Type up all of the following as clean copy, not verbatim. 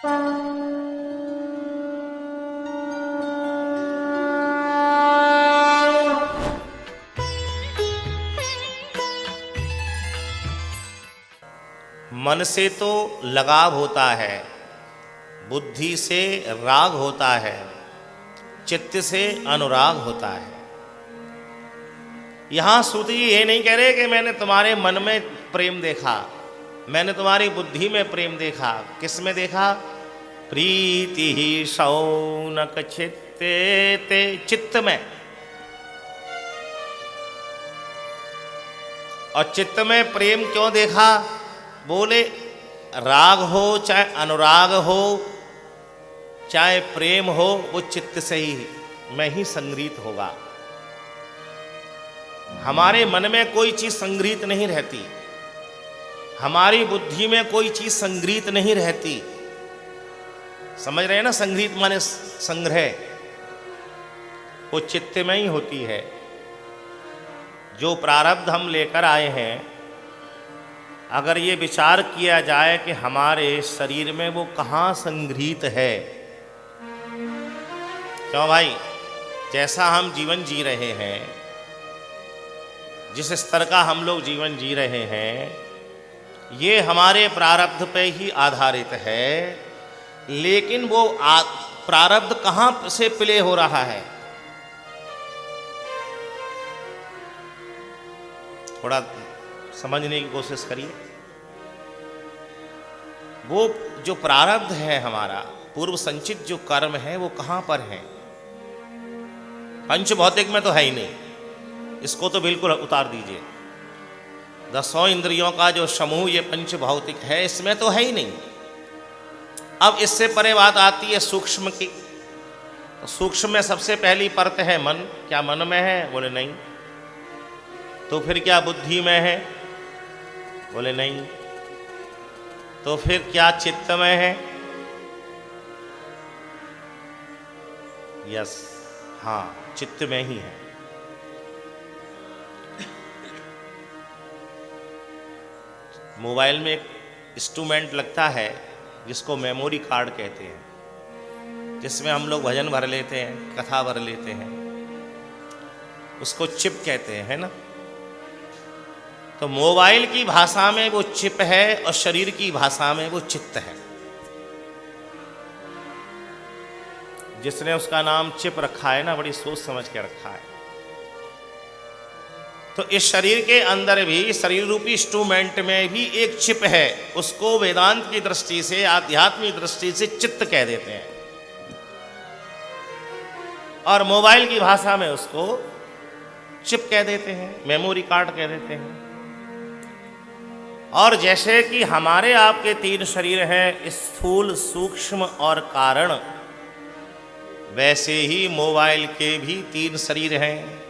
मन से तो लगाव होता है, बुद्धि से राग होता है, चित्त से अनुराग होता है। यहां श्रुति ये नहीं कह रहे कि मैंने तुम्हारे मन में प्रेम देखा, मैंने तुम्हारी बुद्धि में प्रेम देखा। किस में देखा? प्रीति ही शौनक चित्ते ते, चित्त में। और चित्त में प्रेम क्यों देखा? बोले राग हो चाहे अनुराग हो चाहे प्रेम हो, वो चित्त से ही में ही संग्रहित होगा। हमारे मन में कोई चीज संग्रहित नहीं रहती, हमारी बुद्धि में कोई चीज संग्रहित नहीं रहती। समझ रहे हैं ना? संग्रहित माने संग्रह, वो चित्त में ही होती है। जो प्रारब्ध हम लेकर आए हैं, अगर ये विचार किया जाए कि हमारे शरीर में वो कहाँ संग्रहित है। क्यों भाई? जैसा हम जीवन जी रहे हैं, जिस स्तर का हम लोग जीवन जी रहे हैं, ये हमारे प्रारब्ध पे ही आधारित है। लेकिन वो प्रारब्ध कहाँ से प्ले हो रहा है? थोड़ा समझने की कोशिश करिए। वो जो प्रारब्ध है हमारा, पूर्व संचित जो कर्म है, वो कहां पर है? पंच भौतिक में तो है ही नहीं, इसको तो बिल्कुल उतार दीजिए। 10 इंद्रियों का जो समूह ये पंच भौतिक है, इसमें तो है ही नहीं। अब इससे परे बात आती है सूक्ष्म की। सूक्ष्म में सबसे पहली परत है मन। क्या मन में है? बोले नहीं। तो फिर क्या बुद्धि में है? बोले नहीं। तो फिर क्या चित्त में है? यस, हाँ, चित्त में ही है। मोबाइल में एक इंस्ट्रूमेंट लगता है जिसको मेमोरी कार्ड कहते हैं, जिसमें हम लोग भजन भर लेते हैं, कथा भर लेते हैं, उसको चिप कहते हैं, है ना? तो मोबाइल की भाषा में वो चिप है और शरीर की भाषा में वो चित्त है। जिसने उसका नाम चिप रखा है ना, बड़ी सोच समझ के रखा है। तो इस शरीर के अंदर भी, शरीर रूपी इंस्ट्रूमेंट में भी एक चिप है। उसको वेदांत की दृष्टि से, आध्यात्मिक दृष्टि से चित्त कह देते हैं, और मोबाइल की भाषा में उसको चिप कह देते हैं, मेमोरी कार्ड कह देते हैं। और जैसे कि हमारे आपके 3 शरीर हैं, स्थूल, सूक्ष्म और कारण, वैसे ही मोबाइल के भी 3 शरीर हैं।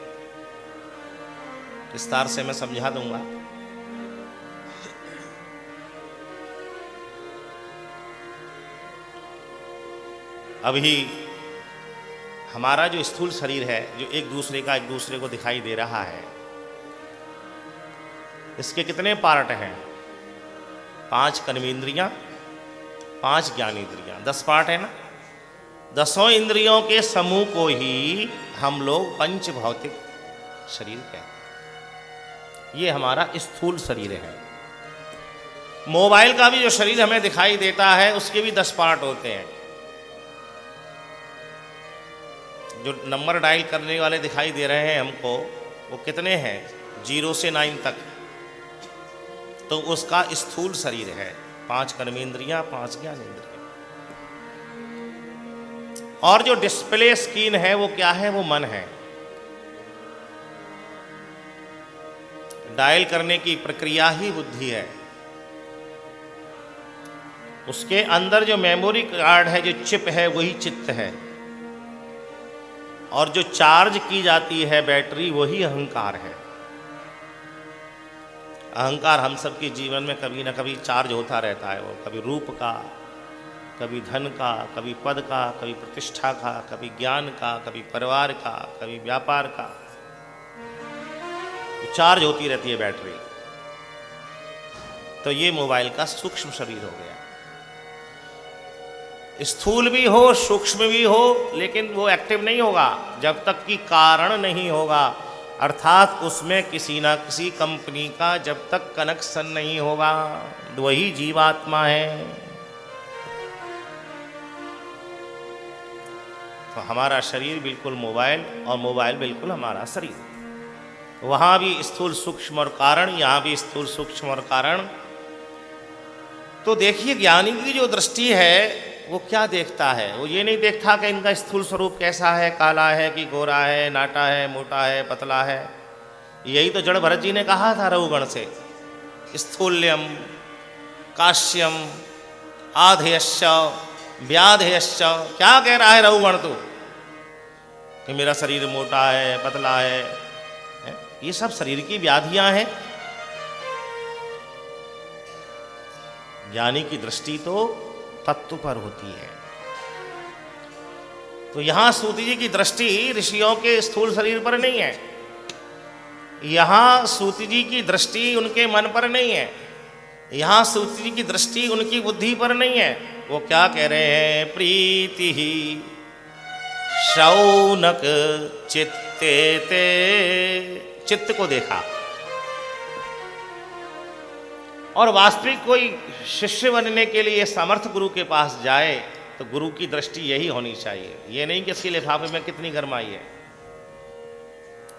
विस्तार से मैं समझा दूंगा। अभी हमारा जो स्थूल शरीर है, जो एक दूसरे को दिखाई दे रहा है, इसके कितने पार्ट हैं? 5 कर्मेंद्रियां, 5 ज्ञानेंद्रियां, 10 पार्ट है ना। 10 इंद्रियों के समूह को ही हम लोग पंच भौतिक शरीर कहते हैं। ये हमारा स्थूल शरीर है। मोबाइल का भी जो शरीर हमें दिखाई देता है, उसके भी 10 पार्ट होते हैं। जो नंबर डायल करने वाले दिखाई दे रहे हैं हमको, वो कितने हैं? 0 से 9 तक। तो उसका स्थूल शरीर है। 5 कर्मेंद्रियां, 5 ज्ञानेंद्रियां। और जो डिस्प्ले स्क्रीन है, वो क्या है? वो मन है। डायल करने की प्रक्रिया ही बुद्धि है। उसके अंदर जो मेमोरी कार्ड है, जो चिप है, वही चित्त है। और जो चार्ज की जाती है बैटरी, वही अहंकार है। अहंकार हम सबके जीवन में कभी ना कभी चार्ज होता रहता है। वो कभी रूप का, कभी धन का, कभी पद का, कभी प्रतिष्ठा का, कभी ज्ञान का, कभी परिवार का, कभी व्यापार का। चार्ज होती रहती है बैटरी। तो ये मोबाइल का सूक्ष्म शरीर हो गया। स्थूल भी हो सूक्ष्म भी हो, लेकिन वो एक्टिव नहीं होगा जब तक कि कारण नहीं होगा, अर्थात उसमें किसी ना किसी कंपनी का जब तक कनेक्शन नहीं होगा, वही जीवात्मा है। तो हमारा शरीर बिल्कुल मोबाइल और मोबाइल बिल्कुल हमारा शरीर, वहाँ भी स्थूल सूक्ष्म और कारण, यहाँ भी स्थूल सूक्ष्म और कारण। तो देखिए ज्ञानी की जो दृष्टि है वो क्या देखता है, वो ये नहीं देखता कि इनका स्थूल स्वरूप कैसा है, काला है कि गोरा है, नाटा है, मोटा है, पतला है। यही तो जड़ भरत जी ने कहा था रघुगण से, स्थूल्यम काश्यम आधेयश्च व्याधेयश्च। क्या कह रहा है रघुगण तो कि मेरा शरीर मोटा है, पतला है, ये सब शरीर की व्याधियां हैं। ज्ञानी की दृष्टि तो तत्व पर होती है। तो यहां सूति जी की दृष्टि ऋषियों के स्थूल शरीर पर नहीं है, यहां सूति जी की दृष्टि उनके मन पर नहीं है, यहां सूति जी की दृष्टि उनकी बुद्धि पर नहीं है। वो क्या कह रहे हैं, प्रीति ही शौनक चित्ते ते, चित्त को देखा। और वास्तविक कोई शिष्य बनने के लिए समर्थ गुरु के पास जाए तो गुरु की दृष्टि यही होनी चाहिए, ये नहीं कि इसके लिफाफे में कितनी गरमाई है।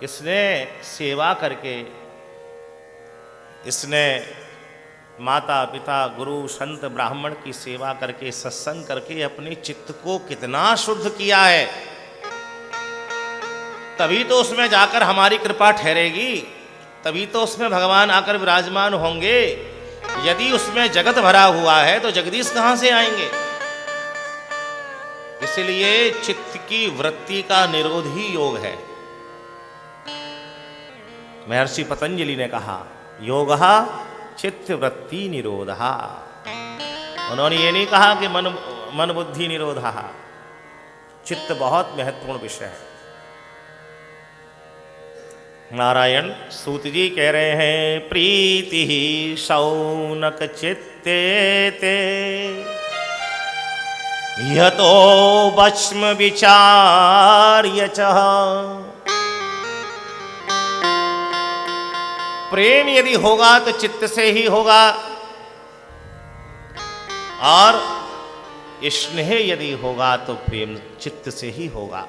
इसने सेवा करके, इसने माता पिता गुरु संत ब्राह्मण की सेवा करके, सत्संग करके अपने चित्त को कितना शुद्ध किया है, तभी तो उसमें जाकर हमारी कृपा ठहरेगी, तभी तो उसमें भगवान आकर विराजमान होंगे। यदि उसमें जगत भरा हुआ है तो जगदीश कहां से आएंगे। इसलिए चित्त की वृत्ति का निरोध ही योग है। महर्षि पतंजलि ने कहा, योगः चित्त वृत्ति निरोधः। उन्होंने ये नहीं कहा कि मन बुद्धि निरोधः। चित्त बहुत महत्वपूर्ण विषय है। नारायण सूत जी कह रहे हैं, प्रीति ही शौनक चित्ते ते यतो भस्म विचार्य च। प्रेम यदि होगा तो चित्त से ही होगा, और स्नेह यदि होगा तो प्रेम चित्त से ही होगा।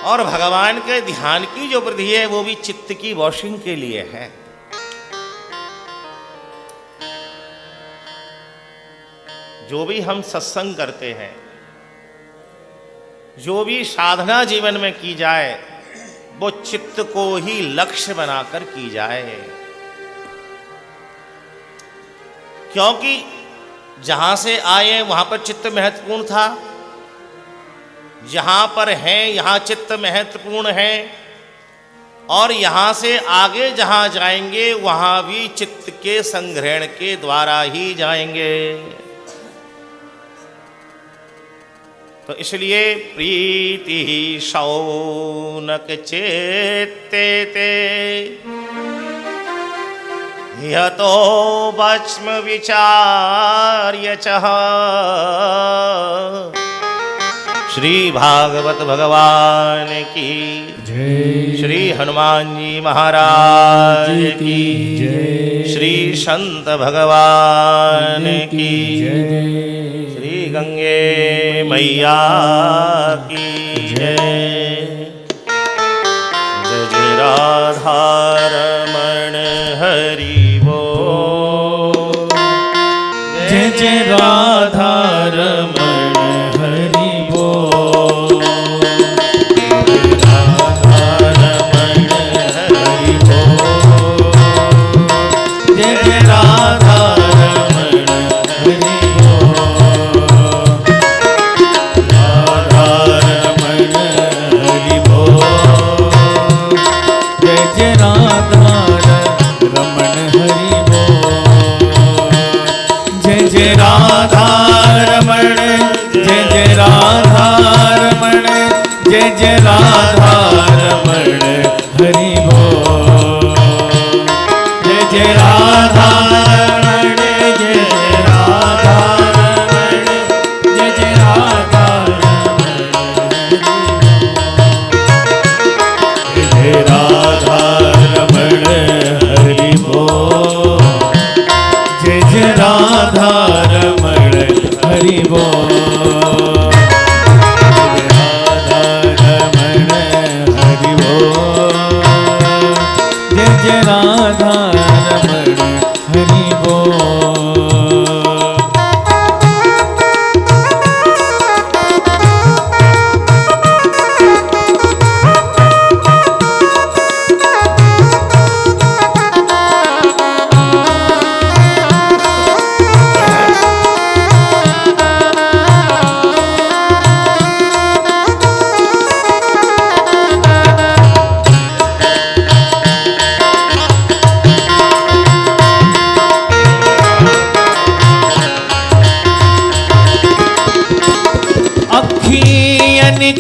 और भगवान के ध्यान की जो वृद्धि है वो भी चित्त की वॉशिंग के लिए है। जो भी हम सत्संग करते हैं, जो भी साधना जीवन में की जाए, वो चित्त को ही लक्ष्य बनाकर की जाए। क्योंकि जहां से आए वहां पर चित्त महत्वपूर्ण था, जहां पर हैं यहां चित्त महत्वपूर्ण है, और यहां से आगे जहां जाएंगे वहां भी चित्त के संग्रहण के द्वारा ही जाएंगे। तो इसलिए प्रीति शौनक चेत्ते ते यतो भस्म विचार्य च। श्री भागवत भगवान की जय, श्री हनुमान जी महाराज की जय, श्री संत भगवान की जय, श्री गंगे मैया की जय। जय जय राधा रमण हरि बोल, जय जय राधा रमण जय राधा रमण, जय राधा जय राधा रमण हरि बोल। राधा रमण हरि बोल। जय राधा रमण हरि बोल।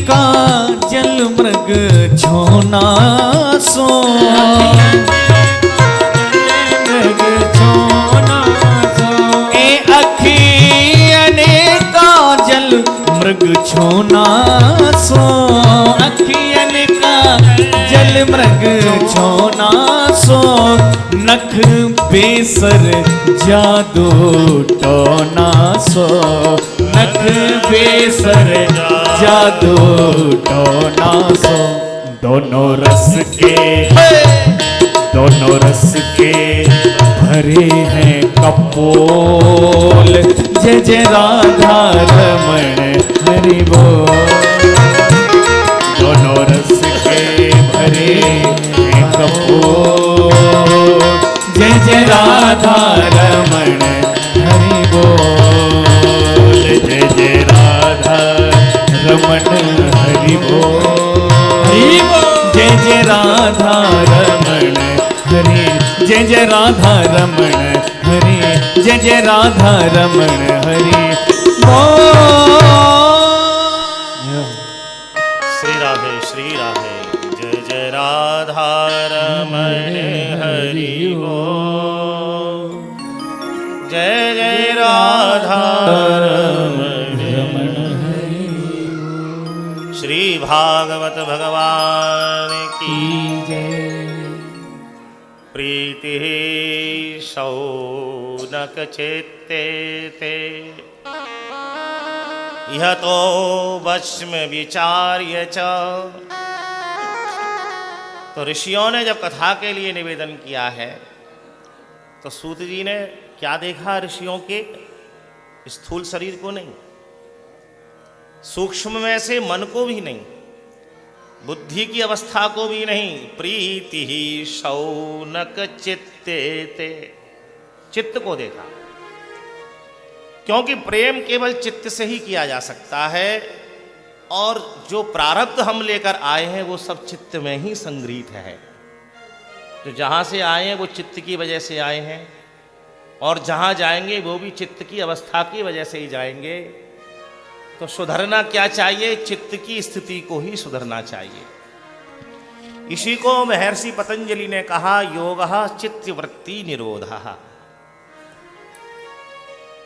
का जल मृग छोना सो। मृग छोना सो। ए अखियने का जल मृग छोना सो। अखियन का जल मृग छोना सो। नख बेसर जादू टोना सो। नख बेसर जादू टोना सो। दोनों रस के भरे हैं कपोल। जय जय राधा रमण हरि बोल। दोनों रस के भरे हैं कपोल। जय जय राधा रमण हरि बोल। जय जय राधा रमण हरि बोल। जय जय राधा रमण हरि। जय जय राधा रमण हरि। जय जय राधा रमण हरि बोल। श्री राधे श्री राधे। जय जय राधा रमण हरि बोल। जय जय राधा रमण हरि। श्री भागवत भगवान की जय। प्रीति शौनक चित्ते ते। यह तो वश्म विचार्य च। तो ऋषियों ने जब कथा के लिए निवेदन किया है तो सूत जी ने क्या देखा? ऋषियों के स्थूल शरीर को नहीं, सूक्ष्म में से मन को भी नहीं, बुद्धि की अवस्था को भी नहीं। प्रीति ही शौनक चित्ते ते। चित्त को देखा, क्योंकि प्रेम केवल चित्त से ही किया जा सकता है। और जो प्रारब्ध हम लेकर आए हैं वो सब चित्त में ही संग्रहित है। जो जहाँ से आए हैं वो चित्त की वजह से आए हैं, और जहाँ जाएंगे वो भी चित्त की अवस्था की वजह से ही जाएंगे। तो सुधरना क्या चाहिए? चित्त की स्थिति को ही सुधरना चाहिए। इसी को महर्षि पतंजलि ने कहा योगः चित्तवृत्ति निरोधः।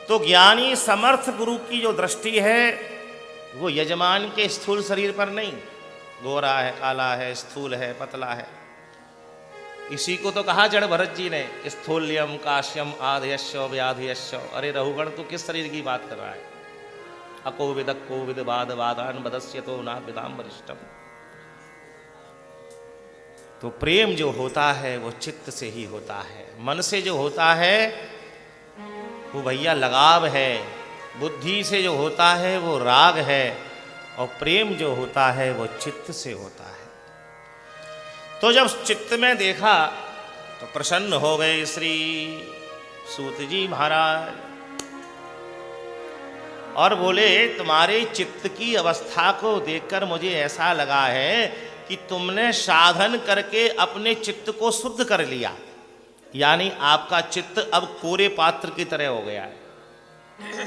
तो ज्ञानी समर्थ गुरु की जो दृष्टि है वो यजमान के स्थूल शरीर पर नहीं, गोरा है, काला है, स्थूल है, पतला है। इसी को तो कहा जड़ भरत जी ने स्थूल्यम काश्यम आधयश्य व्याधयश्य। अरे रहुगण तू किस शरीर की बात कर रहा है? अकोविद कोविद वाद वादान बदस्य तो ना विदाम वरिष्ठम। तो प्रेम जो होता है वो चित्त से ही होता है। मन से जो होता है वो भैया लगाव है। बुद्धि से जो होता है वो राग है। और प्रेम जो होता है वो चित्त से होता है। तो जब चित्त में देखा तो प्रसन्न हो गए श्री सूत जी महाराज, और बोले तुम्हारे चित्त की अवस्था को देखकर मुझे ऐसा लगा है कि तुमने साधन करके अपने चित्त को शुद्ध कर लिया। यानी आपका चित्त अब कोरे पात्र की तरह हो गया है।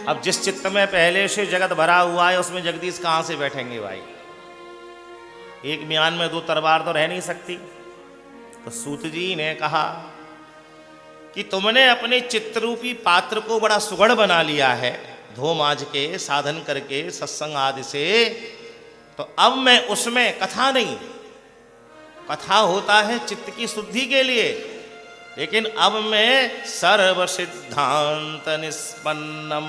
अब जिस चित्त में पहले से जगत भरा हुआ है उसमें जगदीश कहाँ से बैठेंगे भाई? एक म्यान में दो तलवार तो रह नहीं सकती। तो सूत जी ने कहा कि तुमने अपने चित्तरूपी पात्र को बड़ा सुगढ़ बना लिया है, धो मांझ के, साधन करके, सत्संग आदि से। तो अब मैं उसमें कथा नहीं, कथा होता है चित्त की शुद्धि के लिए। लेकिन अब मैं सर्व सिद्धांत निष्पन्नम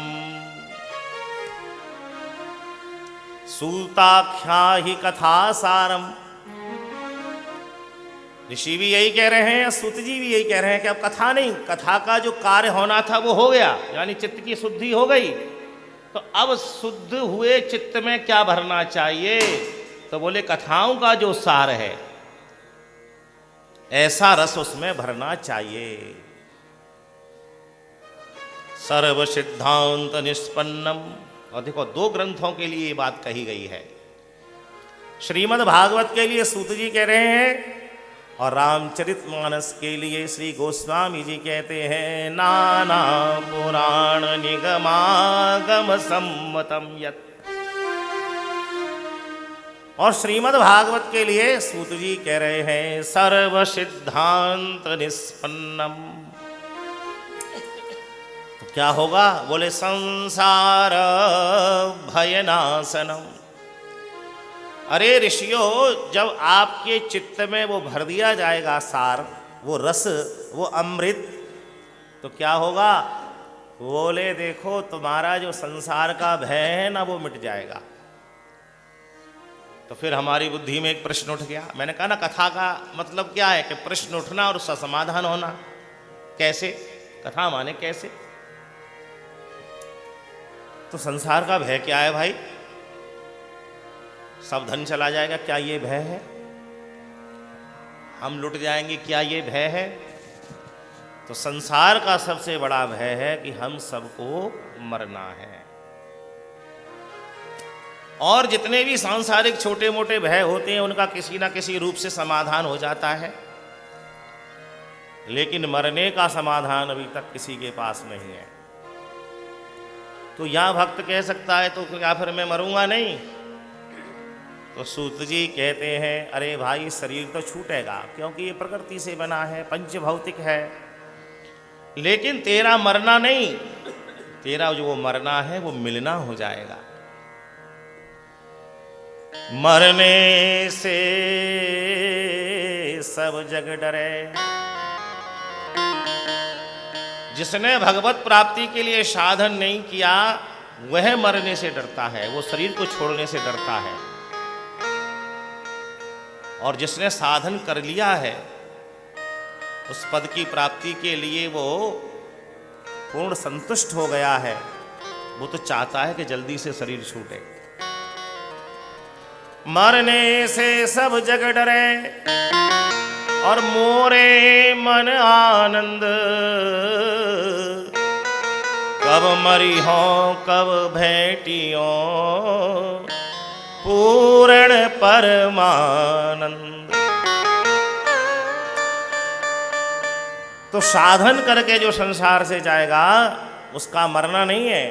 सूताख्या ही कथा सारम। ऋषि भी यही कह रहे हैं, सूत जी भी यही कह रहे हैं कि अब कथा नहीं, कथा का जो कार्य होना था वो हो गया, यानी चित्त की शुद्धि हो गई। तो अब शुद्ध हुए चित्त में क्या भरना चाहिए? तो बोले कथाओं का जो सार है ऐसा रस उसमें भरना चाहिए। सर्व सिद्धांत निष्पन्नम। और देखो, 2 ग्रंथों के लिए ये बात कही गई है। श्रीमद् भागवत के लिए सूत जी कह रहे हैं और रामचरितमानस के लिए श्री गोस्वामी जी कहते हैं नाना पुराण निगमागम सम्मतम यत्। और श्रीमद् भागवत के लिए सूत जी कह रहे हैं सर्व सिद्धांत निष्पन्नम। तो क्या होगा? बोले संसार भयनाशनम। अरे ऋषियों, जब आपके चित्त में वो भर दिया जाएगा सार, वो रस, वो अमृत, तो क्या होगा? बोले देखो, तुम्हारा जो संसार का भय है ना वो मिट जाएगा। तो फिर हमारी बुद्धि में एक प्रश्न उठ गया। मैंने कहा ना, कथा का मतलब क्या है कि प्रश्न उठना और उसका समाधान होना। कैसे? कथा माने कैसे? तो संसार का भय क्या है भाई? सब धन चला जाएगा, क्या ये भय है? हम लुट जाएंगे, क्या ये भय है? तो संसार का सबसे बड़ा भय है कि हम सबको मरना है। और जितने भी सांसारिक छोटे मोटे भय होते हैं उनका किसी ना किसी रूप से समाधान हो जाता है, लेकिन मरने का समाधान अभी तक किसी के पास नहीं है। तो यह भक्त कह सकता है तो क्या फिर मैं मरूंगा नहीं? तो सूत जी कहते हैं अरे भाई, शरीर तो छूटेगा क्योंकि ये प्रकृति से बना है, पंच भौतिक है, लेकिन तेरा मरना नहीं, तेरा जो वो मरना है वो मिलना हो जाएगा। मरने से सब जग डरे। जिसने भगवत प्राप्ति के लिए साधन नहीं किया वह मरने से डरता है, वो शरीर को छोड़ने से डरता है। और जिसने साधन कर लिया है उस पद की प्राप्ति के लिए वो पूर्ण संतुष्ट हो गया है, वो तो चाहता है कि जल्दी से शरीर छूटे। मरने से सब जग डरे और मोरे मन आनंद, कब मरी हो कब भेटियो पूर्ण परमानंद। तो साधन करके जो संसार से जाएगा उसका मरना नहीं है,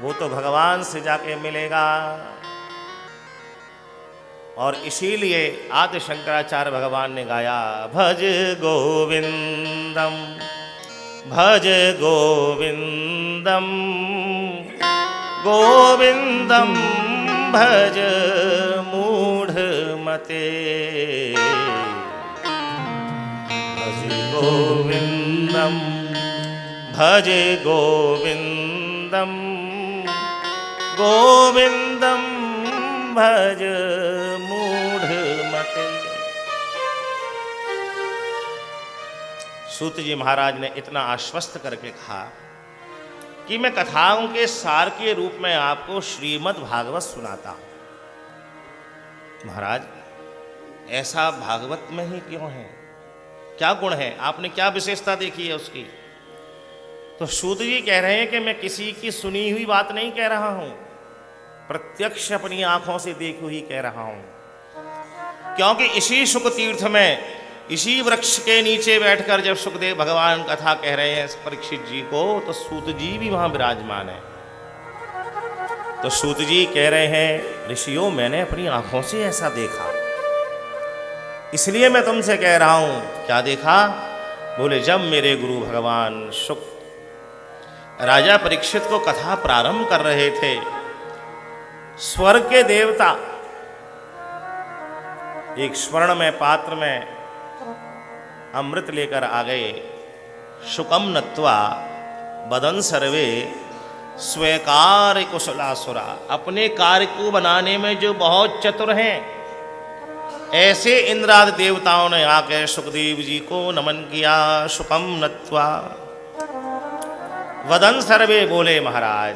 वो तो भगवान से जाके मिलेगा। और इसीलिए आदि शंकराचार्य भगवान ने गाया भज गोविंदम भज गोविंदम गोविंदम भज मूढ़ मते। भज गोविंदम भज गोविंदम गोविंदम भज मूढ़ मते। सूत जी महाराज ने इतना आश्वस्त करके कहा कि मैं कथाओं के सार के रूप में आपको श्रीमद् भागवत सुनाता हूं। महाराज, ऐसा भागवत में ही क्यों है? क्या गुण है? आपने क्या विशेषता देखी है उसकी? तो सूत जी कह रहे हैं कि मैं किसी की सुनी हुई बात नहीं कह रहा हूं, प्रत्यक्ष अपनी आंखों से देखी हुई कह रहा हूं। क्योंकि इसी शुक तीर्थ में, इसी वृक्ष के नीचे बैठकर जब सुखदेव भगवान कथा कह रहे हैं परीक्षित जी को, तो सूत जी भी वहां विराजमान है। तो सूत जी कह रहे हैं ऋषियों, मैंने अपनी आंखों से ऐसा देखा, इसलिए मैं तुमसे कह रहा हूं। क्या देखा? बोले जब मेरे गुरु भगवान शुक राजा परीक्षित को कथा प्रारंभ कर रहे थे, स्वर्ग के देवता एक स्वर्ण में पात्र में अमृत लेकर आ गए। शुकम नत्वा बदन सर्वे स्वीकार कुशलासुरा, अपने कार्य को बनाने में जो बहुत चतुर हैं, ऐसे इंद्रादि देवताओं ने आकर सुखदेव जी को नमन किया। शुकम नत्वा वदन सर्वे, बोले महाराज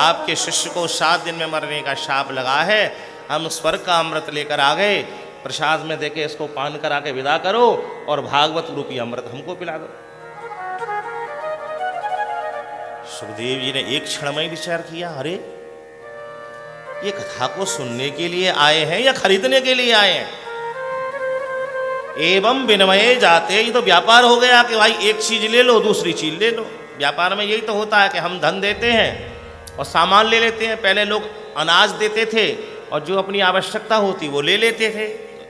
आपके शिष्य को 7 दिन में मरने का शाप लगा है, हम स्वर्ग का अमृत लेकर आ गए, प्रसाद में देके इसको पान करा के विदा करो और भागवत रूपी अमृत हमको पिला दो। सुखदेव जी ने एक क्षण में विचार किया, अरे ये कथा को सुनने के लिए आए हैं या खरीदने के लिए आए हैं? एवं विनिमय जाते, ये तो व्यापार हो गया कि भाई एक चीज ले लो दूसरी चीज ले लो। व्यापार में यही तो होता है कि हम धन देते हैं और सामान ले लेते हैं। पहले लोग अनाज देते थे और जो अपनी आवश्यकता होती वो ले लेते थे।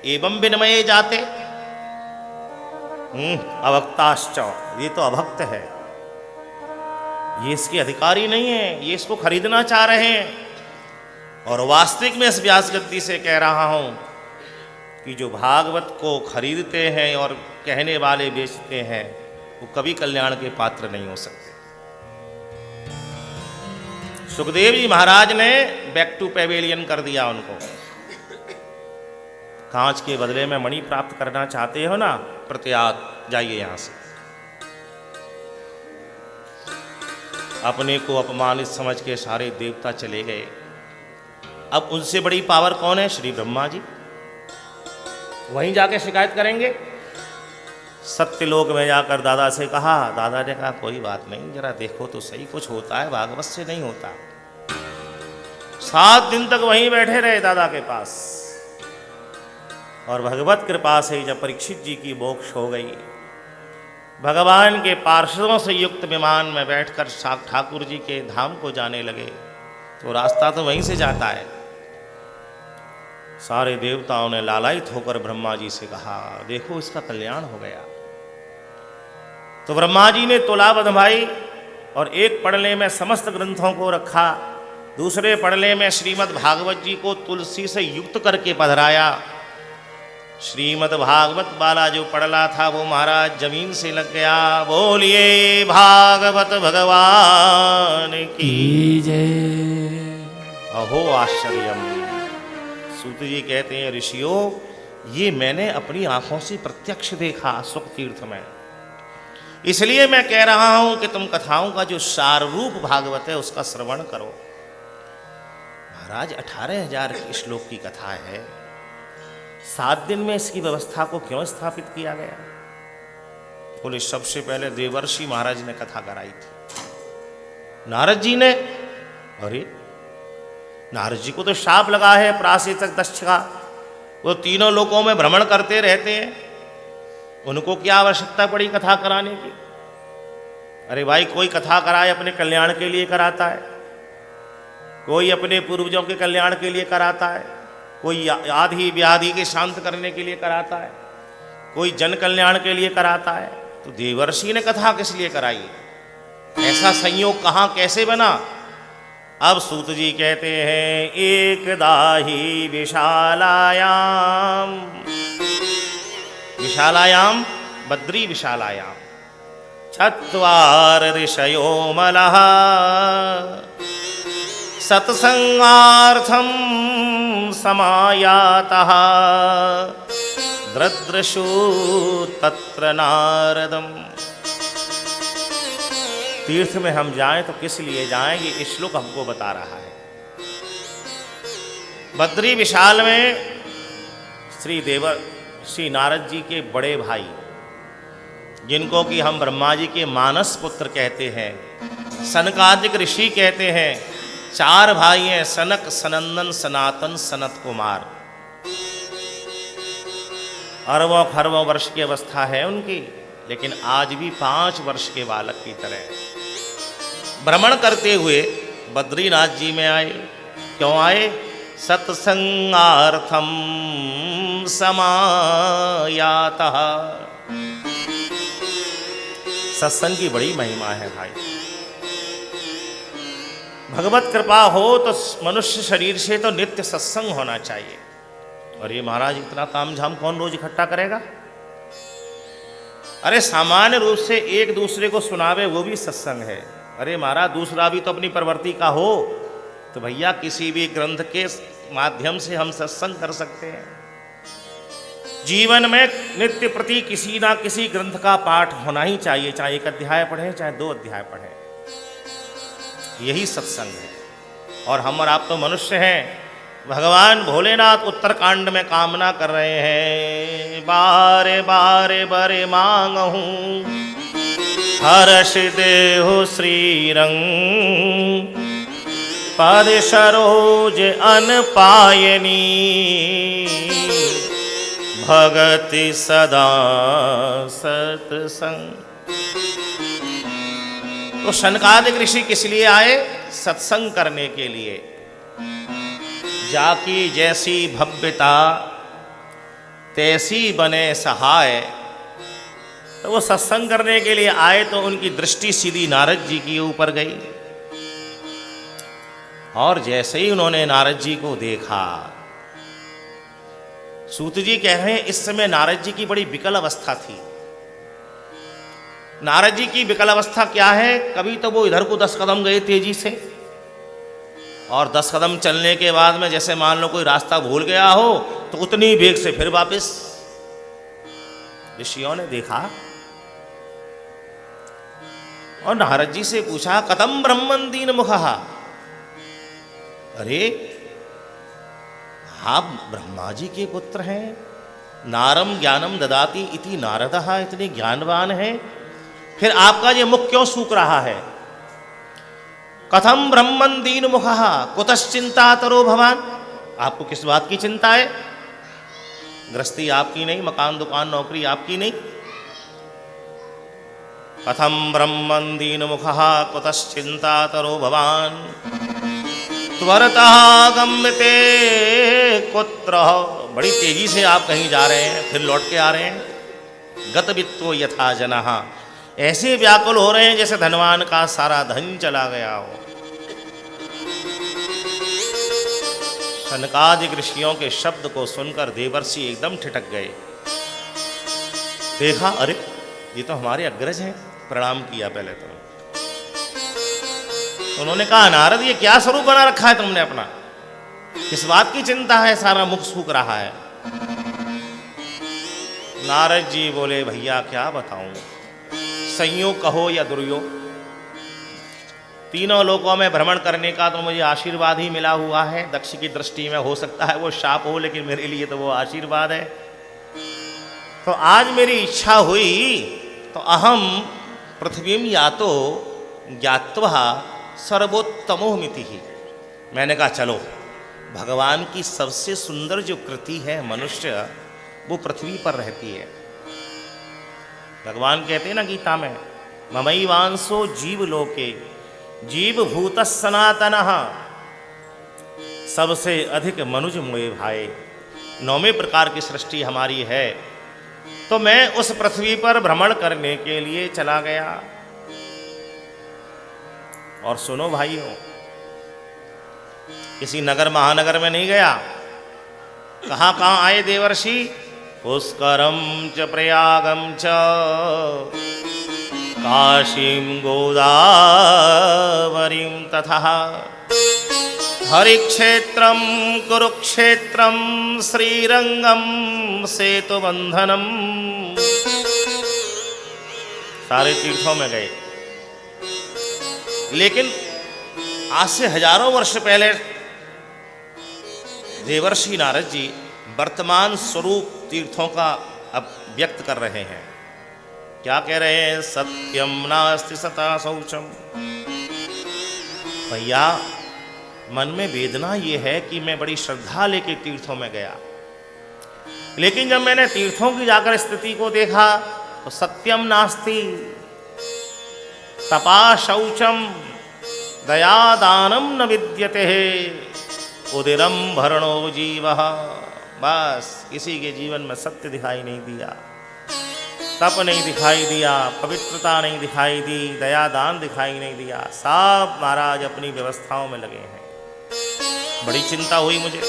एवं विनिमय जाते, अभक्ताश्च, ये तो अभक्त है, ये इसके अधिकारी नहीं है, ये इसको खरीदना चाह रहे हैं। और वास्तविक में इस व्यास गद्दी से कह रहा हूं कि जो भागवत को खरीदते हैं और कहने वाले बेचते हैं वो कभी कल्याण के पात्र नहीं हो सकते। सुखदेव जी महाराज ने बैक टू पेवेलियन कर दिया उनको। कांच के बदले में मणि प्राप्त करना चाहते हो ना, प्रत्यात जाइए यहां से। अपने को अपमानित समझ के सारे देवता चले गए। अब उनसे बड़ी पावर कौन है? श्री ब्रह्मा जी। वहीं जाके शिकायत करेंगे। सत्यलोक में जाकर दादा से कहा, दादा ने कहा कोई बात नहीं, जरा देखो तो सही, कुछ होता है, भागवत से नहीं होता। 7 दिन तक वहीं बैठे रहे दादा के पास। और भगवत कृपा से जब परीक्षित जी की मोक्ष हो गई, भगवान के पार्षदों से युक्त विमान में बैठकर ठाकुर जी के धाम को जाने लगे। तो रास्ता तो वहीं से जाता है। सारे देवताओं ने लालायित होकर ब्रह्मा जी से कहा, देखो इसका कल्याण हो गया। तो ब्रह्मा जी ने तुला बंधवाई और एक पड़ले में समस्त ग्रंथों को रखा, दूसरे पड़ले में श्रीमद् भागवत जी को तुलसी से युक्त करके पधराया। श्रीमद् भागवत वाला जो पड़ला था वो महाराज जमीन से लग गया। बोलिए भागवत भगवान की जय। अहो आश्चर्यम। सूत जी कहते हैं, ऋषियों ये मैंने अपनी आंखों से प्रत्यक्ष देखा सुख तीर्थ में, इसलिए मैं कह रहा हूं कि तुम कथाओं का जो सार रूप भागवत है उसका श्रवण करो। महाराज 18,000 श्लोक की कथा है, 7 दिन में इसकी व्यवस्था को क्यों स्थापित किया गया? बोले सबसे पहले देवर्षि महाराज ने कथा कराई थी। नारद जी ने, अरे नारद जी को तो शाप लगा है प्राश्चित्य दक्ष का, वो तीनों लोकों में भ्रमण करते रहते हैं, उनको क्या आवश्यकता पड़ी कथा कराने की? अरे भाई कोई कथा कराए अपने कल्याण के लिए कराता है, कोई अपने पूर्वजों के कल्याण के लिए कराता है, कोई आदि व्याधि के शांत करने के लिए कराता है, कोई जन कल्याण के लिए कराता है। तो देवर्षि ने कथा किस लिए कराई? ऐसा संयोग कहाँ कैसे बना? अब सूत जी कहते हैं, एकदा ही विशालायाम, विशालायाम बद्री विशालायाम चत्वार ऋषयो मलः सत्संगार्थम समायातः दृदृशु तत्र नारदम। तीर्थ में हम जाएं तो किस लिए जाएं, ये श्लोक हमको बता रहा है। बद्री विशाल में श्री नारद जी के बड़े भाई, जिनको कि हम ब्रह्मा जी के मानस पुत्र कहते हैं, सनकादिक ऋषि कहते हैं, 4 भाई हैं, सनक, सनंदन, सनातन, सनत कुमार। अरबों खरबों वर्ष की अवस्था है उनकी, लेकिन आज भी 5 वर्ष के बालक की तरह भ्रमण करते हुए बद्रीनाथ जी में आए। क्यों आए? सत्संगार्थम समायातः। सत्संग की बड़ी महिमा है भाई। भगवत कृपा हो तो मनुष्य शरीर से तो नित्य सत्संग होना चाहिए। और ये महाराज इतना तामझाम कौन रोज इकट्ठा करेगा? अरे सामान्य रूप से एक दूसरे को सुनावे वो भी सत्संग है। अरे महाराज दूसरा भी तो अपनी प्रवृत्ति का हो, तो भैया किसी भी ग्रंथ के माध्यम से हम सत्संग कर सकते हैं। जीवन में नित्य प्रति किसी ना किसी ग्रंथ का पाठ होना ही चाहिए, चाहे एक अध्याय पढ़े चाहे 2 अध्याय पढ़े, यही सत्संग है। और हम और आप तो मनुष्य हैं। भगवान भोलेनाथ उत्तरकांड में कामना कर रहे हैं, बारे बारे बरे मांगहूँ हर्ष देहु श्रीरंग पद सरोज अन पायनी भगति सदा सत्संग। तो शनकादिक ऋषि किस लिए आए? सत्संग करने के लिए। जाकी जैसी भव्यता तैसी बने सहाय। तो वो सत्संग करने के लिए आए तो उनकी दृष्टि सीधी नारद जी के ऊपर गई, और जैसे ही उन्होंने नारद जी को देखा, सूत जी कह रहे हैं इस समय नारद जी की बड़ी विकल अवस्था थी। नारद जी की विकल अवस्था क्या है? कभी तो वो इधर को 10 कदम गए तेजी से, और 10 कदम चलने के बाद में जैसे मान लो कोई रास्ता भूल गया हो तो उतनी वेग से फिर वापस। ऋषियों ने देखा और नारद जी से पूछा, कथम ब्रह्मन दीन मुखः। अरे आप ब्रह्मा जी के पुत्र हैं, नारम ज्ञानम ददाति इति नारदः, इतने ज्ञानवान हैं, फिर आपका ये मुख क्यों सूख रहा है? कथम ब्रह्मन दीन मुखः कुतश्चिंता तरो भवान। आपको किस बात की चिंता है? गृहस्थी आपकी नहीं, मकान दुकान नौकरी आपकी नहीं। कथम ब्रह्मन दीन मुखः कुतश्चिंता तरो भवान त्वरतः गम्यते कुत्र। बड़ी तेजी से आप कहीं जा रहे हैं फिर लौट के आ रहे हैं। गतवित्तो यथा जनः, ऐसे व्याकुल हो रहे हैं जैसे धनवान का सारा धन चला गया हो। शनकादिक ऋषियों के शब्द को सुनकर देवर्षि एकदम ठिठक गए। देखा, अरे ये तो हमारे अग्रज हैं। प्रणाम किया पहले तो उन्होंने कहा, नारद ये क्या स्वरूप बना रखा है तुमने अपना? किस बात की चिंता है? सारा मुख सूख रहा है। नारद जी बोले, भैया क्या बताऊं, संयोग कहो या दुर्योग, तीनों लोकों में भ्रमण करने का तो मुझे आशीर्वाद ही मिला हुआ है। दक्ष की दृष्टि में हो सकता है वो शाप हो, लेकिन मेरे लिए तो वो आशीर्वाद है। तो आज मेरी इच्छा हुई तो अहम पृथ्वीम या तो ज्ञात्वा सर्वोत्तमोमिति ही। मैंने कहा चलो, भगवान की सबसे सुंदर जो कृति है मनुष्य, वो पृथ्वी पर रहती है। भगवान कहते हैं ना गीता में, ममैवांसो जीव लोके जीव भूत सनातनः, सबसे अधिक मनुज मोए भाई। 9वें प्रकार की सृष्टि हमारी है। तो मैं उस पृथ्वी पर भ्रमण करने के लिए चला गया। और सुनो भाइयों, किसी नगर महानगर में नहीं गया। कहाँ कहाँ आए देवर्षि? पुष्करम च प्रयागम च काशीं गोदावरीं तथा हरिक्षेत्रम कुरुक्षेत्रम श्रीरंगम सेतुबंधनम। सारे तीर्थों में गए, लेकिन आज से हजारों वर्ष पहले देवर्षि नारद जी वर्तमान स्वरूप तीर्थों का अब व्यक्त कर रहे हैं। क्या कह रहे हैं? सत्यम नास्ति सता शौचम। भैया मन में वेदना ये है कि मैं बड़ी श्रद्धा लेके तीर्थों में गया, लेकिन जब मैंने तीर्थों की जाकर स्थिति को देखा तो सत्यम नास्ति, तपा शौचम, दया दानम न विद्यते, उदिरम भरणो जीवः। बस किसी के जीवन में सत्य दिखाई नहीं दिया, तप नहीं दिखाई दिया, पवित्रता नहीं दिखाई दी, दया दान दिखाई नहीं दिया। सब महाराज अपनी व्यवस्थाओं में लगे हैं। बड़ी चिंता हुई मुझे।